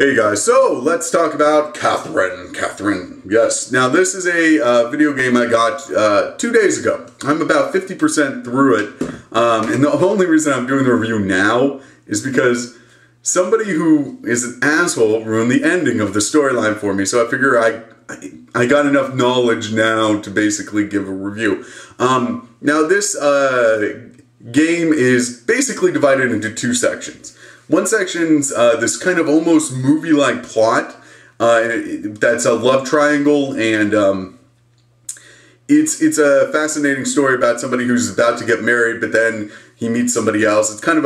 Hey guys, so let's talk about Catherine, yes. Now this is a video game I got 2 days ago. I'm about 50% through it, and the only reason I'm doing the review now is because somebody who is an asshole ruined the ending of the storyline for me, so I figure I got enough knowledge now to basically give a review. Now this game is basically divided into two sections. One section's this kind of almost movie-like plot that's a love triangle, and it's a fascinating story about somebody who's about to get married, but then he meets somebody else. It's kind of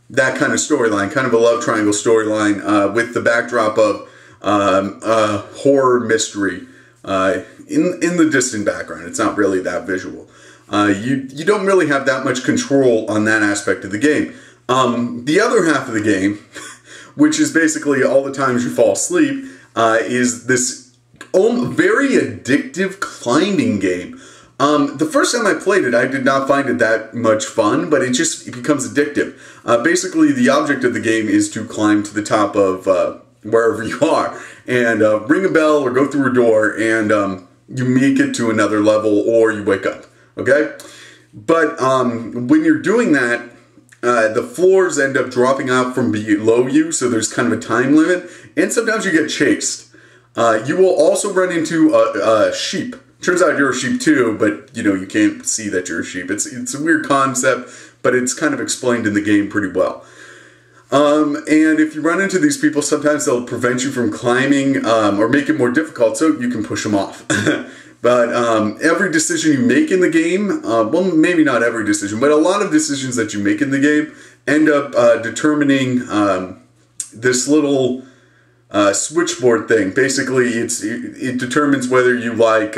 that kind of storyline, kind of a love triangle storyline with the backdrop of horror mystery in the distant background. It's not really that visual. You don't really have that much control on that aspect of the game. The other half of the game, which is basically all the times you fall asleep, is this very addictive climbing game. The first time I played it, I did not find it that much fun, but it becomes addictive. Basically, the object of the game is to climb to the top of wherever you are, and ring a bell or go through a door, and you make it to another level, or you wake up, okay? But when you're doing that, the floors end up dropping out from below you, so there's kind of a time limit, and sometimes you get chased. You will also run into a sheep. Turns out you're a sheep too, but you can't see that you're a sheep. It's a weird concept, but it's kind of explained in the game pretty well. And if you run into these people, sometimes they'll prevent you from climbing or make it more difficult, so you can push them off. But every decision you make in the game, well, maybe not every decision, but a lot of decisions that you make in the game end up determining this little switchboard thing. Basically, it determines whether you like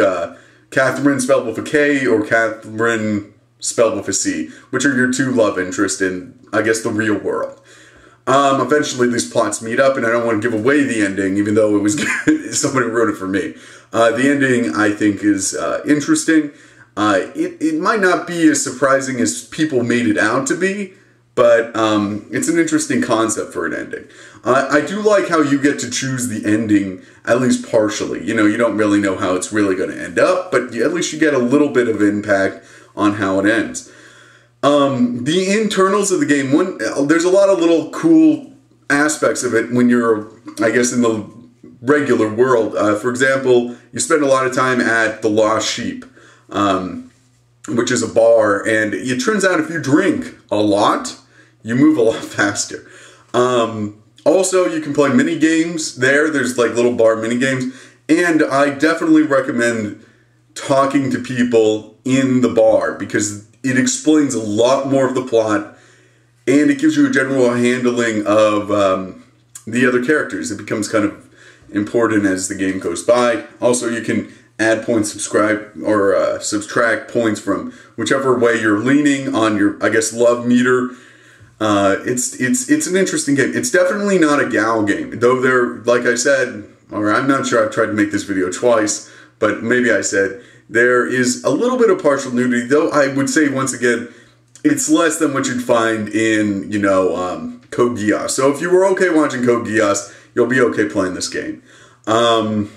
Catherine spelled with a K or Catherine spelled with a C, which are your two love interests in, I guess, the real world. Eventually these plots meet up, and I don't want to give away the ending, even though it was somebody wrote it for me. The ending, I think, is interesting. It might not be as surprising as people made it out to be, but it's an interesting concept for an ending. I do like how you get to choose the ending, at least partially. You don't really know how it's really going to end up, but at least you get a little bit of impact on how it ends. The internals of the game, there's a lot of little cool aspects of it when you're, I guess, in the regular world. For example, you spend a lot of time at the Lost Sheep, which is a bar, and it turns out if you drink a lot, you move a lot faster. Also, you can play mini games there. There's like little bar mini games, and I definitely recommend talking to people in the bar because it explains a lot more of the plot, and it gives you a general handling of the other characters. It becomes kind of important as the game goes by. Also, you can add points, subscribe, or subtract points from whichever way you're leaning on your, I guess, love meter. It's an interesting game. It's definitely not a gal game, though like I said, or I'm not sure, I've tried to make this video twice, but maybe I said, there is a little bit of partial nudity, though I would say, once again, it's less than what you'd find in, Code Geass. So if you were okay watching Code Geass, you'll be okay playing this game. And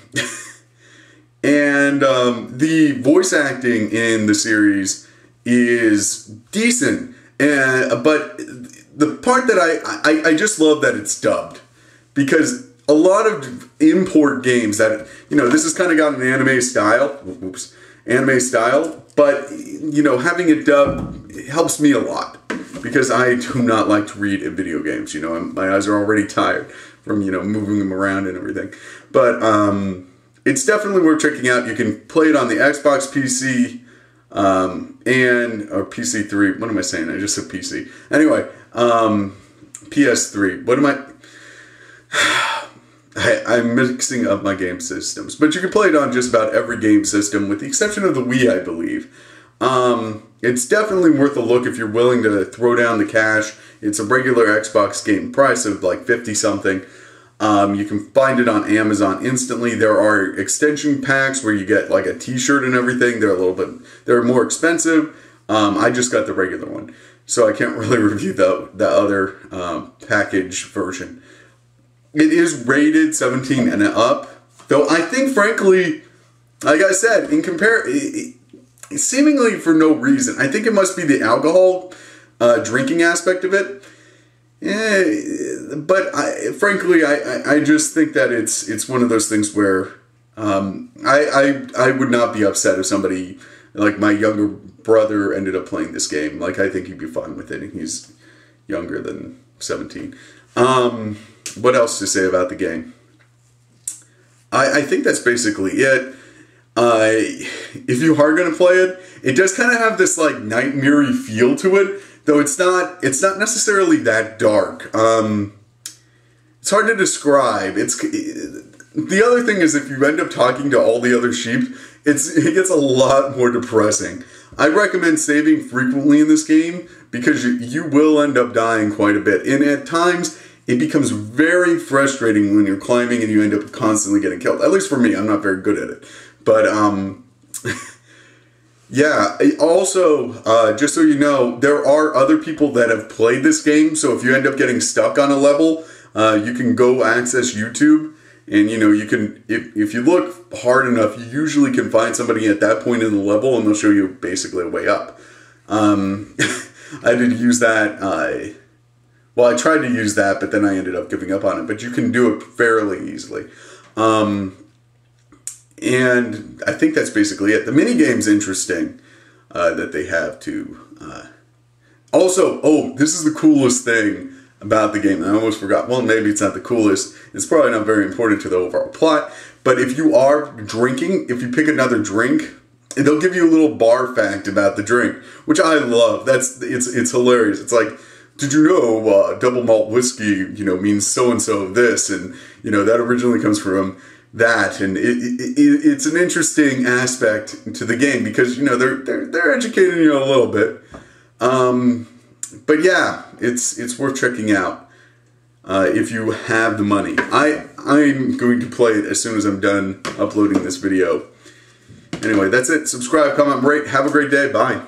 the voice acting in the series is decent, but the part that I just love that it's dubbed, because a lot of import games that, this has kind of got an anime style, but, having it dubbed helps me a lot, because I do not like to read in video games, my eyes are already tired from, moving them around and everything. But it's definitely worth checking out. You can play it on the Xbox, PC, or PC3. What am I saying? I just said PC. Anyway, PS3. What am I... I'm mixing up my game systems, but you can play it on just about every game system, with the exception of the Wii, I believe. It's definitely worth a look if you're willing to throw down the cash. It's a regular Xbox game price of like 50-something. You can find it on Amazon instantly. There are extension packs where you get like a t-shirt and everything. They're more expensive. I just got the regular one, so I can't really review the other package version. it is rated 17 and up. Though I think, frankly, like I said, seemingly for no reason, I think it must be the alcohol drinking aspect of it. But frankly, I just think that it's one of those things where I would not be upset if somebody like my younger brother ended up playing this game. Like, I think he'd be fine with it. He's younger than 17. What else to say about the game? I think that's basically it. If you are going to play it, it does kind of have this like nightmare-y feel to it, though it's not necessarily that dark. It's hard to describe. The other thing is, if you end up talking to all the other sheep, it gets a lot more depressing. I recommend saving frequently in this game because you will end up dying quite a bit, and at times it becomes very frustrating when you're climbing and you end up constantly getting killed. At least for me, I'm not very good at it. But yeah. Also, just so you know, there are other people that have played this game. So if you end up getting stuck on a level, you can go access YouTube. And, you know, you can, if you look hard enough, you usually can find somebody at that point in the level, and they'll show you basically a way up. I did use that, well, I tried to use that, but then I ended up giving up on it. But you can do it fairly easily. And I think that's basically it. The minigame's interesting, that they have to, also, oh, this is the coolest thing about the game. I almost forgot. Well, maybe it's not the coolest. It's probably not very important to the overall plot. But if you are drinking, if you pick another drink, they'll give you a little bar fact about the drink, which I love. It's hilarious. It's like, did you know double malt whiskey, you know, means so-and-so this, and, you know, that originally comes from that, and it's an interesting aspect to the game because, you know, they're educating you a little bit. But yeah, it's worth checking out if you have the money. I'm going to play it as soon as I'm done uploading this video. Anyway, that's it. Subscribe, comment, rate. Have a great day. Bye.